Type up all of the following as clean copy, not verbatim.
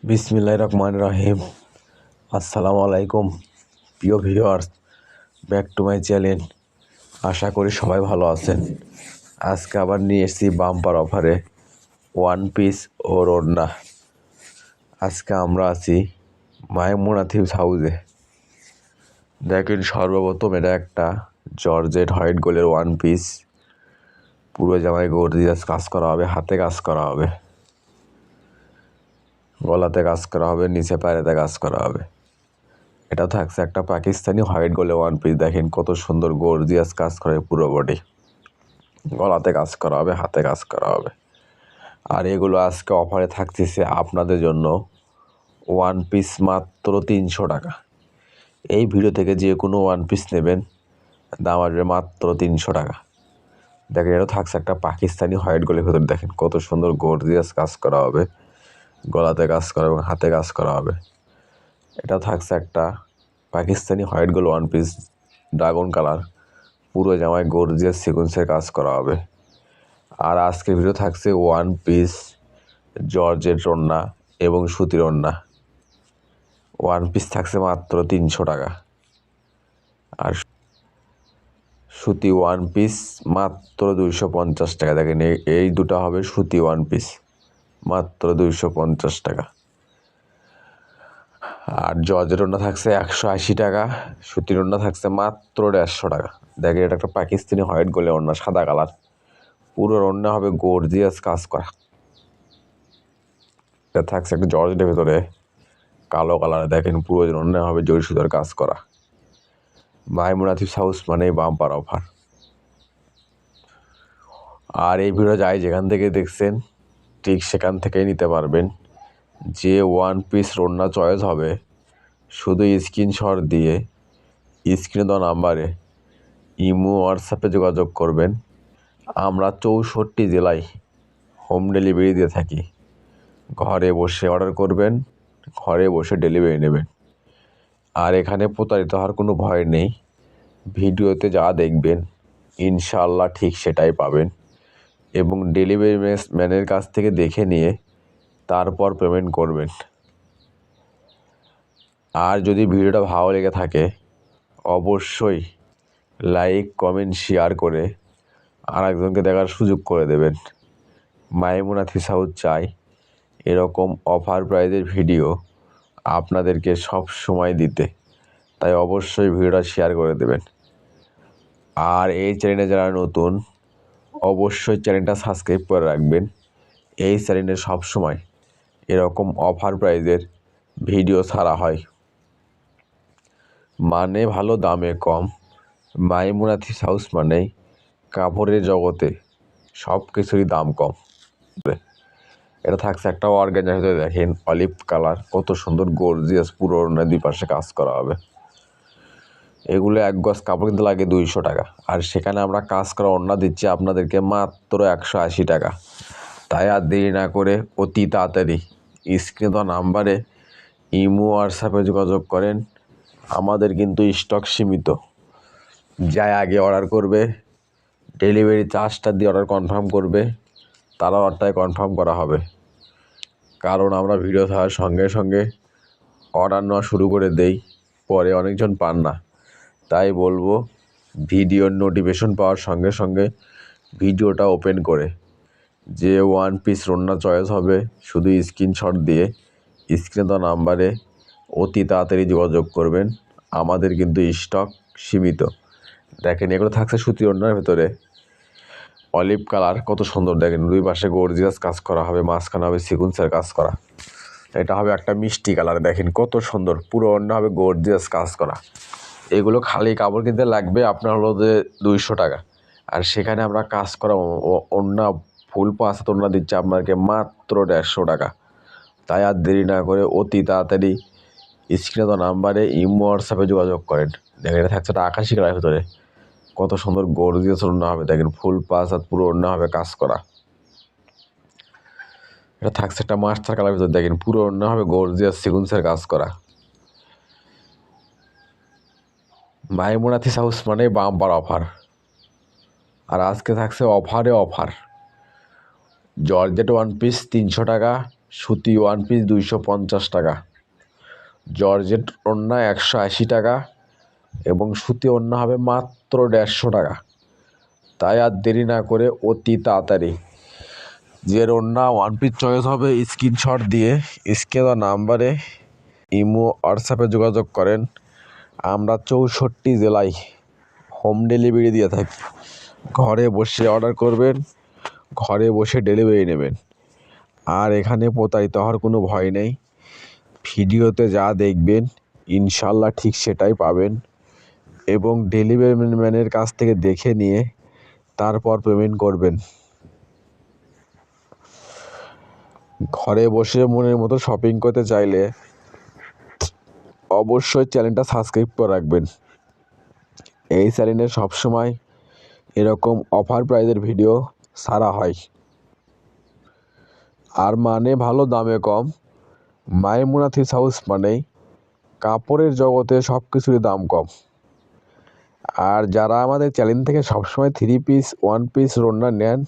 বিসমিল্লাহির রহমানির রহিম। আসসালামু আলাইকুম প্রিয় viewers, back to my channel. আশা করি সবাই ভালো আছেন। আজকে আবার নিয়ে এসেছি বাম্পার অফারে ওয়ান পিস ও ওড়না। আজকে আমরা আছি মাইমুনা থিবস হাউসে। দেখেন, সর্বপ্রথম এটা একটা জর্জেট হোয়াইট গোল্ডের ওয়ান পিস। পুরো জামায় গর্জিয়াস কাজ করা হবে, হাতে কাজ করা হবে, গলাতে কাজ করা হবে, নিচে পায়েতে কাজ করা হবে। এটা থাকছে একটা পাকিস্তানি হোয়াইট গোল্ডের ওয়ান পিস। দেখেন কত সুন্দর গর্জিয়াস কাজ করে পুরো বডি, গলাতে কাজ করা হবে, হাতে কাজ করা হবে। আর এগুলো আজকে অফারে থাকতেছে আপনাদের জন্য ওয়ান পিস মাত্র 300 টাকা। এই ভিডিও থেকে যে কোনো ওয়ান পিস নেবেন, দাম আসবে মাত্র 300 টাকা। দেখেন, এটা থাকছে একটা পাকিস্তানি হোয়াইট গোল্ডের ভেতর। দেখেন কত সুন্দর গর্জিয়াস কাজ করা হবে, গলাতে কাজ করা এবং হাতে কাজ করা হবে। এটা থাকছে একটা Pakistani white gold one piece, dragon colour, পুরো জামায় গর্জিয়াস সিকোয়েন্সের কাজ করা হবে। আর আজকের ভিডিও থাকছে ওয়ান পিস জর্জেট ওড়না এবং সুতির ওড়না। ওয়ান পিস থাকছে মাত্র 300 টাকা, আর সুতি ওয়ান পিস মাত্র 250 টাকা। দেখেন, এই দুটো হবে সুতি ওয়ান পিস, মাত্র 250 টাকা। আর জর্জেট ওড়না থাকছে 180 টাকা, সুতির ওড়না থাকছে মাত্র 150 টাকা। দেখেন, এটা একটা পাকিস্তানি হোয়াইট গোল্ডের ওড়না, সাদা কালার, পুরো ওড়না হবে গর্জিয়াস কাজ করা। এটা থাকছে একটা জর্জেটের ভেতরে কালো কালার। দেখেন, পুরো ওড়না হবে জরি সুতার কাজ করা। মাইমুনা থিবস হাউস মানে বাম্পার অফার। আর এই ভিডিও যাই যেখান থেকে দেখছেন, ঠিক সেখান থেকেই নিতে পারবেন। যে ওয়ান পিস ওড়না চয়েস হবে, শুধু স্ক্রিনশট দিয়ে স্ক্রিনে দেওয়া নাম্বারে ইমো হোয়াটসঅ্যাপে যোগাযোগ করবেন। আমরা 64 জেলায় হোম ডেলিভারি দিয়ে থাকি। ঘরে বসে অর্ডার করবেন, ঘরে বসে ডেলিভারি নেবেন। আর এখানে প্রতারিত হওয়ার কোনো ভয় নেই। ভিডিওতে যা দেখবেন ইনশাআল্লাহ ঠিক সেটাই পাবেন, এবং ডেলিভারি ম্যানের কাছ থেকে দেখে নিয়ে তারপর পেমেন্ট করবেন। আর যদি ভিডিওটা ভালো লেগে থাকে, অবশ্যই লাইক কমেন্ট শেয়ার করে আর একজনকে দেখার সুযোগ করে দেবেন। মাইমুনা থিবস হাউস চাই এরকম অফার প্রাইজের ভিডিও আপনাদেরকে সব সময় দিতে, তাই অবশ্যই ভিডিওটা শেয়ার করে দেবেন। আর এই চ্যানেলে যারা নতুন, অবশ্যই চ্যানেলটা সাবস্ক্রাইব করে রাখবেন। এই চ্যানেলে সবসময় এরকম অফার প্রাইজের ভিডিও ছাড়া হয়। মানে ভালো, দামে কম। মাইমুনা থিবস হাউস মানেই কাপড়ের জগতে সব কিছুরই দাম কম। এটা থাকছে একটা অর্গানজার ভিতরে। দেখেন, অলিভ কালার, কত সুন্দর গর্জিয়াস, পুরো দুই পাশে কাজ করা হবে। এগুলো এক গজ কাপড় কিনতে লাগে 200 টাকা, আর সেখানে আমরা কাজ করা ওড়না দিচ্ছি আপনাদেরকে মাত্র 180 টাকা। তাই আর দেরি না করে অতি তাড়াতাড়ি স্ক্রিনে দেওয়া নাম্বারে ইমো হোয়াটসঅ্যাপে যোগাযোগ করেন। আমাদের কিন্তু স্টক সীমিত। যাই আগে অর্ডার করবে, ডেলিভারি চার্জটা দিয়ে অর্ডার কনফার্ম করবে, তারা অর্ডারটাই কনফার্ম করা হবে। কারণ আমরা ভিডিও ছাড়ার সঙ্গে সঙ্গে অর্ডার নেওয়া শুরু করে দেই, পরে অনেকজন পান না। তাই বলবো, ভিডিওর নোটিফিকেশন পাওয়ার সঙ্গে সঙ্গে ভিডিওটা ওপেন করে যে ওয়ান পিস ওড়না চয়েস হবে, শুধু স্ক্রিনশট দিয়ে স্ক্রিনে দেওয়া নাম্বারে অতি তাড়াতাড়ি যোগাযোগ করবেন। আমাদের কিন্তু স্টক সীমিত। দেখেন, এগুলো থাকছে সুতি ওড়নার ভেতরে, অলিভ কালার, কত সুন্দর। দেখেন, দুই পাশে গর্জিয়াস কাজ করা হবে, মাঝখানে হবে সিকুয়েন্সের কাজ করা। এটা হবে একটা মিষ্টি কালার। দেখেন কত সুন্দর, পুরো ওড়না হবে গর্জিয়াস কাজ করা। এগুলো খালি কাপড় কিনতে লাগবে আপনার হলো যে 200 টাকা, আর সেখানে আমরা কাজ করা ওড়না ফুল 5 হাত ওড়না দিচ্ছি আপনাকে মাত্র 150 টাকা। তাই আর দেরি না করে অতি তাড়াতাড়ি স্ক্রিনে দেওয়া নাম্বারে ইমো হোয়াটসঅ্যাপে যোগাযোগ করেন। দেখেন, এটা থাকছে একটা আকাশি কালারের ভিতরে, কত সুন্দর গর্জিয়াস ওড়না হবে। দেখেন, ফুল 5 হাত পুরো ওড়না হবে কাজ করা। এটা থাকছে একটা মাস্টার কালারের ভিতরে। দেখেন, পুরো ওড়না হবে গর্জিয়াস সিকুয়েন্সের কাজ করা। মাইমুনা থিবস হাউস মানে বাম্পার অফার। আর আজকে থাকছে অফারে অফার। জর্জেট ওয়ান পিস 300 টাকা, সুতি ওয়ান পিস 250 টাকা, জর্জেট ওড়না 180 টাকা এবং সুতি ওড়না হবে মাত্র 150 টাকা। তাই আর দেরি না করে অতি তাড়াতাড়ি যে ওড়না ওয়ান পিস চয়েস হবে স্ক্রিনশট দিয়ে স্ক্রিনে নাম্বারে ইমো হোয়াটসঅ্যাপে যোগাযোগ করেন। আমরা 64 জেলায় হোম ডেলিভারি দিয়ে থাকি। ঘরে বসে অর্ডার করবেন, ঘরে বসে ডেলিভারি নেবেন। আর এখানে প্রতারিত হওয়ার কোনো ভয় নেই। ভিডিওতে যা দেখবেন ইনশাল্লাহ ঠিক সেটাই পাবেন এবং ডেলিভারি ম্যানের কাছ থেকে দেখে নিয়ে তারপর পেমেন্ট করবেন। ঘরে বসে মনের মতো শপিং করতে চাইলে অবশ্যই চ্যানেলটা সাবস্ক্রাইব করে রাখবেন। এই চ্যানেলে সবসময় এরকম অফার প্রাইজের ভিডিও ছাড়া হয়। আর মানে ভালো দামে কম। মাইমুনা থ্রিস হাউস মানেই কাপড়ের জগতে সব কিছুরই দাম কম। আর যারা আমাদের চ্যানেল থেকে সবসময় 3 পিস 1 পিস ওড়না নেন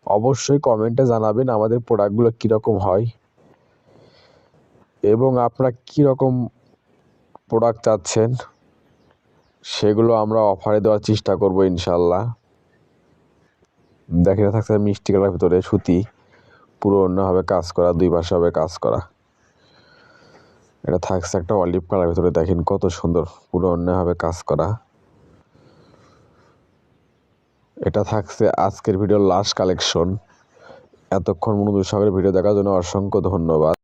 অবশ্যই কমেন্টে জানাবেন আমাদের প্রোডাক্টগুলো কীরকম হয় এবং আপনারা কীরকম প্রোডাক্ট চাচ্ছেন সেগুলো আমরা অফারে দেওয়ার চেষ্টা করব ইনশাল্লাহ। দেখেন থাকছে মিষ্টি কালার ভিতরে সুতি, পুরো ওড়না হবে কাজ করা, 2 পাশে হবে কাজ করা। এটা থাকছে একটা অলিভ কালার ভিতরে, দেখেন কত সুন্দর, পুরো ওড়না হবে কাজ করা। এটা থাকছে আজকের ভিডিওর লাস্ট কালেকশন। এতক্ষণ মনোযোগ সহকারে ভিডিও দেখার জন্য অসংখ্য ধন্যবাদ।